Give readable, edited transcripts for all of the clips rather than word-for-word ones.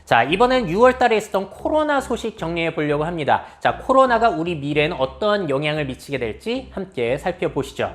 자, 이번엔 6월 달에 있었던 코로나 소식 정리해 보려고 합니다. 자, 코로나가 우리 미래에는 어떤 영향을 미치게 될지 함께 살펴보시죠.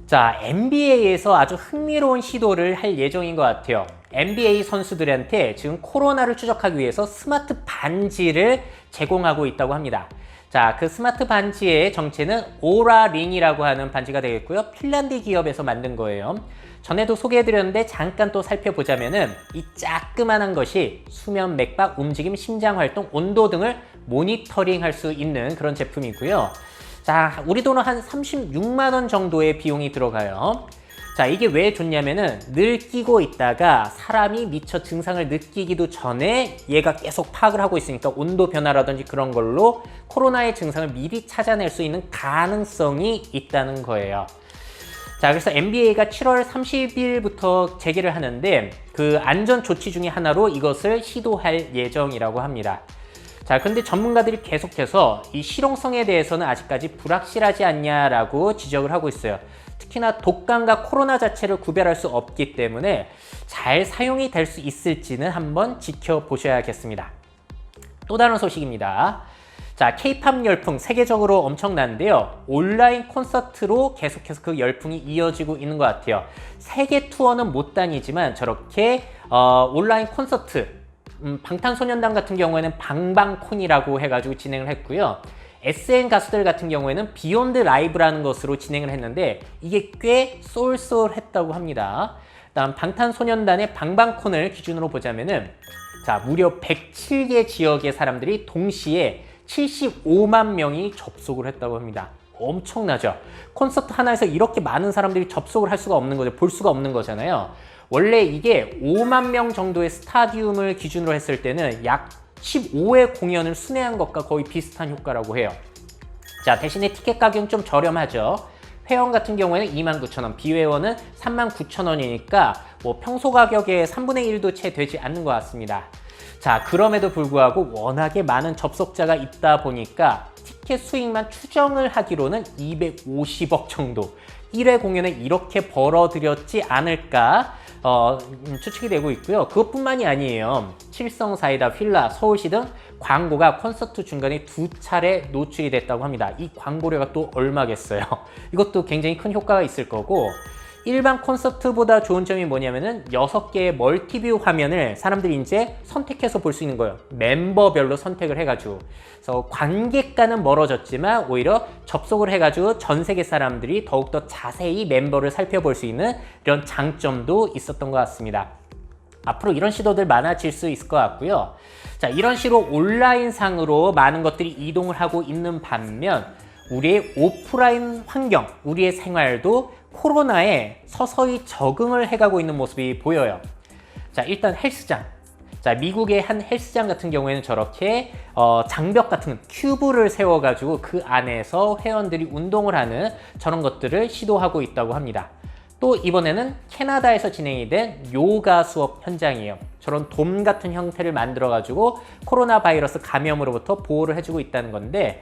자, NBA에서 아주 흥미로운 시도를 할 예정인 것 같아요. NBA 선수들한테 지금 코로나를 추적하기 위해서 스마트 반지를 제공하고 있다고 합니다. 자, 그 스마트 반지의 정체는 오라링이라고 하는 반지가 되겠고요. 핀란드 기업에서 만든 거예요. 전에도 소개해드렸는데 잠깐 또 살펴보자면은 이 자그만한 것이 수면, 맥박, 움직임, 심장 활동, 온도 등을 모니터링할 수 있는 그런 제품이고요. 자, 우리 돈은 한 36만 원 정도의 비용이 들어가요. 자, 이게 왜 좋냐면은 늘 끼고 있다가 사람이 미처 증상을 느끼기도 전에 얘가 계속 파악을 하고 있으니까 온도 변화라든지 그런 걸로 코로나의 증상을 미리 찾아낼 수 있는 가능성이 있다는 거예요. 자, 그래서 NBA가 7월 30일부터 재개를 하는데 그 안전 조치 중에 하나로 이것을 시도할 예정이라고 합니다. 자, 근데 전문가들이 계속해서 이 실용성에 대해서는 아직까지 불확실하지 않냐라고 지적을 하고 있어요. 특히나 독감과 코로나 자체를 구별할 수 없기 때문에 잘 사용이 될 수 있을지는 한번 지켜보셔야겠습니다. 또 다른 소식입니다. 자, K-팝 열풍 세계적으로 엄청난데요. 온라인 콘서트로 계속해서 그 열풍이 이어지고 있는 것 같아요. 세계 투어는 못 다니지만 저렇게 온라인 콘서트, 방탄소년단 같은 경우에는 방방콘이라고 해가지고 진행을 했고요. SM 가수들 같은 경우에는 비욘드 라이브라는 것으로 진행을 했는데 이게 꽤 쏠쏠했다고 합니다. 다음 방탄소년단의 방방콘을 기준으로 보자면은 자, 무려 107개 지역의 사람들이 동시에 75만 명이 접속을 했다고 합니다. 엄청나죠? 콘서트 하나에서 이렇게 많은 사람들이 접속을 할 수가 없는 거죠. 볼 수가 없는 거잖아요. 원래 이게 5만 명 정도의 스타디움을 기준으로 했을 때는 약 15회 공연을 순회한 것과 거의 비슷한 효과라고 해요. 자, 대신에 티켓 가격은 좀 저렴하죠. 회원 같은 경우에는 29,000원, 비회원은 39,000원이니까 뭐 평소 가격의 3분의 1도 채 되지 않는 것 같습니다. 자, 그럼에도 불구하고 워낙에 많은 접속자가 있다 보니까 티켓 수익만 추정을 하기로는 250억 정도, 1회 공연에 이렇게 벌어들였지 않을까 추측이 되고 있고요. 그것뿐만이 아니에요. 칠성사이다, 필라, 서울시 등 광고가 콘서트 중간에 2차례 노출이 됐다고 합니다. 이 광고료가 또 얼마겠어요? 이것도 굉장히 큰 효과가 있을 거고, 일반 콘서트보다 좋은 점이 뭐냐면은 6개의 멀티뷰 화면을 사람들이 이제 선택해서 볼 수 있는 거예요. 멤버별로 선택을 해가지고. 그래서 관객과는 멀어졌지만 오히려 접속을 해가지고 전 세계 사람들이 더욱더 자세히 멤버를 살펴볼 수 있는 이런 장점도 있었던 것 같습니다. 앞으로 이런 시도들 많아질 수 있을 것 같고요. 자, 이런 식으로 온라인상으로 많은 것들이 이동을 하고 있는 반면 우리의 오프라인 환경, 우리의 생활도 코로나에 서서히 적응을 해가고 있는 모습이 보여요. 자, 일단 헬스장. 자, 미국의 한 헬스장 같은 경우에는 저렇게 장벽 같은 큐브를 세워가지고 그 안에서 회원들이 운동을 하는 저런 것들을 시도하고 있다고 합니다. 또 이번에는 캐나다에서 진행이 된 요가 수업 현장이에요. 저런 돔 같은 형태를 만들어가지고 코로나 바이러스 감염으로부터 보호를 해주고 있다는 건데,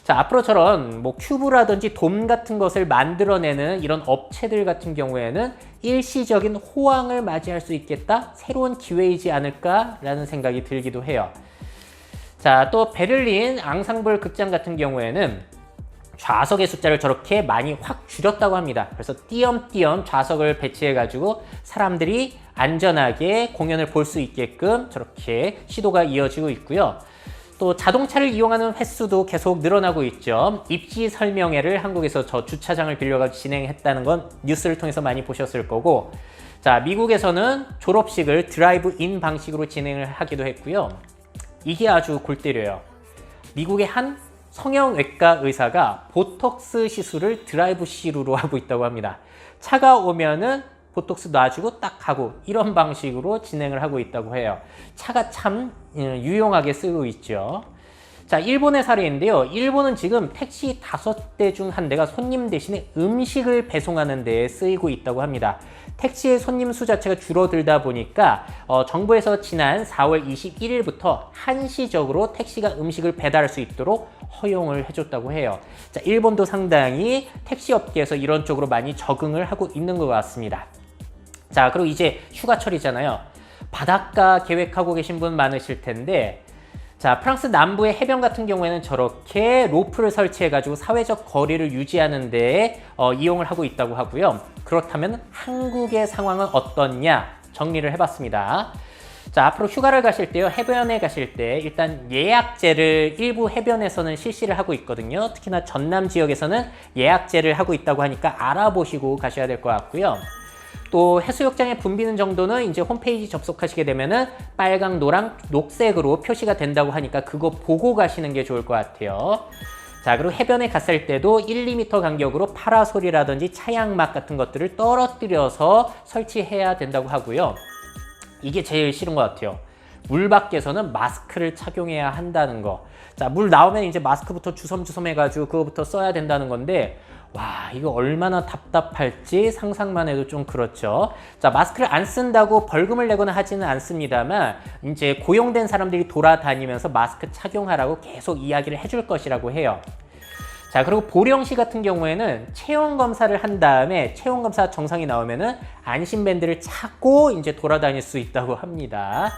자, 앞으로 저런 뭐 큐브라든지 돔 같은 것을 만들어내는 이런 업체들 같은 경우에는 일시적인 호황을 맞이할 수 있겠다? 새로운 기회이지 않을까라는 생각이 들기도 해요. 자, 또 베를린 앙상블 극장 같은 경우에는 좌석의 숫자를 저렇게 많이 확 줄였다고 합니다. 그래서 띄엄띄엄 좌석을 배치해가지고 사람들이 안전하게 공연을 볼 수 있게끔 저렇게 시도가 이어지고 있고요. 또 자동차를 이용하는 횟수도 계속 늘어나고 있죠. 입지 설명회를 한국에서 저 주차장을 빌려가지고 진행했다는 건 뉴스를 통해서 많이 보셨을 거고, 자, 미국에서는 졸업식을 드라이브-인 방식으로 진행을 하기도 했고요. 이게 아주 골 때려요. 미국의 한 성형외과 의사가 보톡스 시술을 드라이브-스루로 하고 있다고 합니다. 차가 오면은 보톡스 놔주고 딱 하고 이런 방식으로 진행을 하고 있다고 해요. 차가 참 유용하게 쓰고 있죠. 자, 일본의 사례인데요. 일본은 지금 택시 5대 중 1대가 손님 대신에 음식을 배송하는 데에 쓰이고 있다고 합니다. 택시의 손님 수 자체가 줄어들다 보니까 정부에서 지난 4월 21일부터 한시적으로 택시가 음식을 배달할 수 있도록 허용을 해줬다고 해요. 자, 일본도 상당히 택시 업계에서 이런 쪽으로 많이 적응을 하고 있는 것 같습니다. 자, 그리고 이제 휴가철이잖아요. 바닷가 계획하고 계신 분 많으실 텐데, 자, 프랑스 남부의 해변 같은 경우에는 저렇게 로프를 설치해가지고 사회적 거리를 유지하는 데 이용을 하고 있다고 하고요. 그렇다면 한국의 상황은 어떻냐 정리를 해봤습니다. 자, 앞으로 휴가를 가실 때요, 해변에 가실 때 일단 예약제를 일부 해변에서는 실시를 하고 있거든요. 특히나 전남 지역에서는 예약제를 하고 있다고 하니까 알아보시고 가셔야 될 것 같고요. 또 해수욕장에 붐비는 정도는 이제 홈페이지 접속하시게 되면은 빨강, 노랑, 녹색으로 표시가 된다고 하니까 그거 보고 가시는 게 좋을 것 같아요. 자, 그리고 해변에 갔을 때도 1, 2m 간격으로 파라솔이라든지 차양막 같은 것들을 떨어뜨려서 설치해야 된다고 하고요. 이게 제일 싫은 것 같아요. 물 밖에서는 마스크를 착용해야 한다는 거. 자, 물 나오면 이제 마스크부터 주섬주섬 해가지고 그거부터 써야 된다는 건데, 와, 이거 얼마나 답답할지 상상만 해도 좀 그렇죠. 자, 마스크를 안 쓴다고 벌금을 내거나 하지는 않습니다만, 이제 고용된 사람들이 돌아다니면서 마스크 착용하라고 계속 이야기를 해줄 것이라고 해요. 자, 그리고 보령시 같은 경우에는 체온 검사를 한 다음에 체온 검사 정상이 나오면은 안심밴드를 차고 이제 돌아다닐 수 있다고 합니다.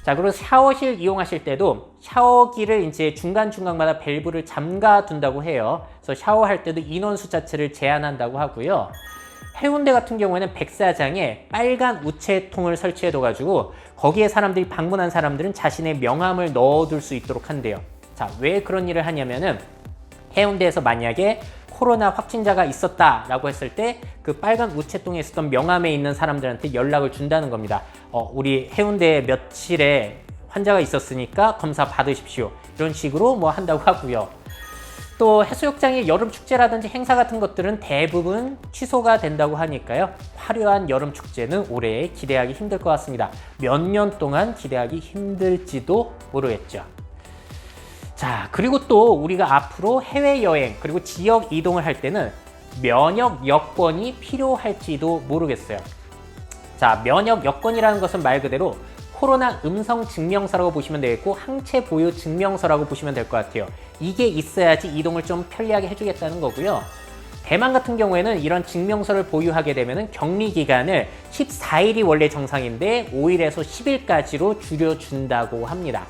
자, 그리고 샤워실 이용하실 때도 샤워기를 이제 중간중간마다 밸브를 잠가 둔다고 해요. 그래서 샤워할 때도 인원수 자체를 제한한다고 하고요. 해운대 같은 경우에는 백사장에 빨간 우체통을 설치해둬가지고 거기에 사람들이 방문한 사람들은 자신의 명함을 넣어둘 수 있도록 한대요. 자, 왜 그런 일을 하냐면은 해운대에서 만약에 코로나 확진자가 있었다라고 했을 때 그 빨간 우체통에 있었던 명함에 있는 사람들한테 연락을 준다는 겁니다. 우리 해운대에 며칠에 환자가 있었으니까 검사 받으십시오. 이런 식으로 뭐 한다고 하고요. 또 해수욕장의 여름 축제라든지 행사 같은 것들은 대부분 취소가 된다고 하니까요. 화려한 여름 축제는 올해 기대하기 힘들 것 같습니다. 몇 년 동안 기대하기 힘들지도 모르겠죠. 자, 그리고 또 우리가 앞으로 해외여행 그리고 지역 이동을 할 때는 면역 여권이 필요할지도 모르겠어요. 자, 면역 여권이라는 것은 말 그대로 코로나 음성 증명서라고 보시면 되겠고 항체 보유 증명서라고 보시면 될 것 같아요. 이게 있어야지 이동을 좀 편리하게 해주겠다는 거고요. 대만 같은 경우에는 이런 증명서를 보유하게 되면 격리 기간을 14일이 원래 정상인데 5일에서 10일까지로 줄여준다고 합니다.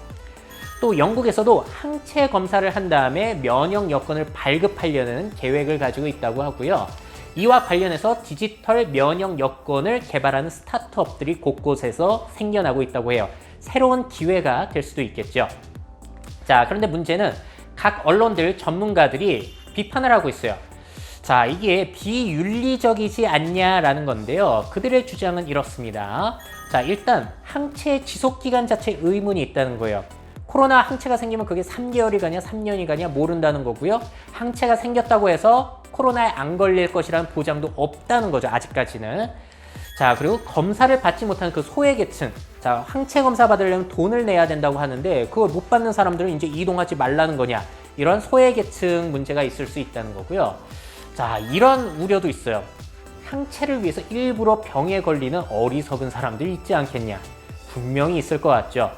또 영국에서도 항체 검사를 한 다음에 면역 여권을 발급하려는 계획을 가지고 있다고 하고요. 이와 관련해서 디지털 면역 여권을 개발하는 스타트업들이 곳곳에서 생겨나고 있다고 해요. 새로운 기회가 될 수도 있겠죠. 자, 그런데 문제는 각 언론들, 전문가들이 비판을 하고 있어요. 자, 이게 비윤리적이지 않냐라는 건데요. 그들의 주장은 이렇습니다. 자, 일단 항체 지속기간 자체에 의문이 있다는 거예요. 코로나 항체가 생기면 그게 3개월이 가냐 3년이 가냐 모른다는 거고요. 항체가 생겼다고 해서 코로나에 안 걸릴 것이라는 보장도 없다는 거죠. 아직까지는. 자, 그리고 검사를 받지 못하는 그 소외계층. 자, 항체 검사 받으려면 돈을 내야 된다고 하는데 그걸 못 받는 사람들은 이제 이동하지 말라는 거냐. 이런 소외계층 문제가 있을 수 있다는 거고요. 자, 이런 우려도 있어요. 항체를 위해서 일부러 병에 걸리는 어리석은 사람들이 있지 않겠냐. 분명히 있을 것 같죠.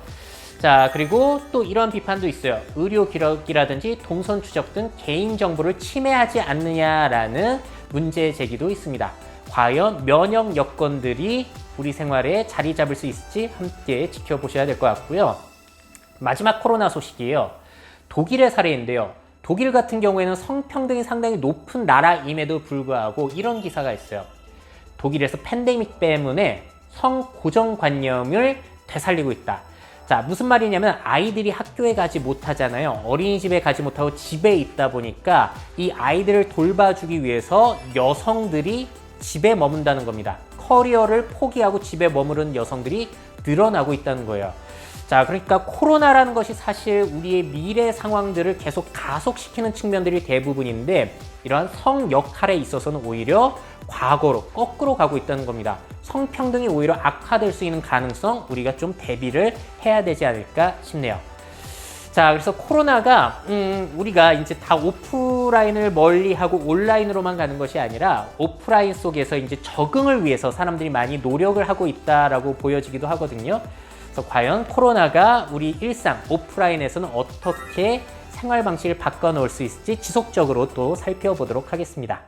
자, 그리고 또 이런 비판도 있어요. 의료 기록이라든지 동선 추적 등 개인정보를 침해하지 않느냐라는 문제 제기도 있습니다. 과연 면역 여건들이 우리 생활에 자리 잡을 수 있을지 함께 지켜보셔야 될 것 같고요. 마지막 코로나 소식이에요. 독일의 사례인데요. 독일 같은 경우에는 성평등이 상당히 높은 나라임에도 불구하고 이런 기사가 있어요. 독일에서 팬데믹 때문에 성고정관념을 되살리고 있다. 자, 무슨 말이냐면 아이들이 학교에 가지 못하잖아요. 어린이집에 가지 못하고 집에 있다 보니까 이 아이들을 돌봐주기 위해서 여성들이 집에 머문다는 겁니다. 커리어를 포기하고 집에 머무른 여성들이 늘어나고 있다는 거예요. 자, 그러니까 코로나라는 것이 사실 우리의 미래 상황들을 계속 가속시키는 측면들이 대부분인데 이러한 성 역할에 있어서는 오히려 과거로 거꾸로 가고 있다는 겁니다. 성평등이 오히려 악화될 수 있는 가능성 우리가 좀 대비를 해야 되지 않을까 싶네요. 자, 그래서 코로나가 우리가 이제 다 오프라인을 멀리하고 온라인으로만 가는 것이 아니라 오프라인 속에서 이제 적응을 위해서 사람들이 많이 노력을 하고 있다라고 보여지기도 하거든요. 그래서 과연 코로나가 우리 일상 오프라인에서는 어떻게 생활 방식을 바꿔 놓을 수 있을지 지속적으로 또 살펴보도록 하겠습니다.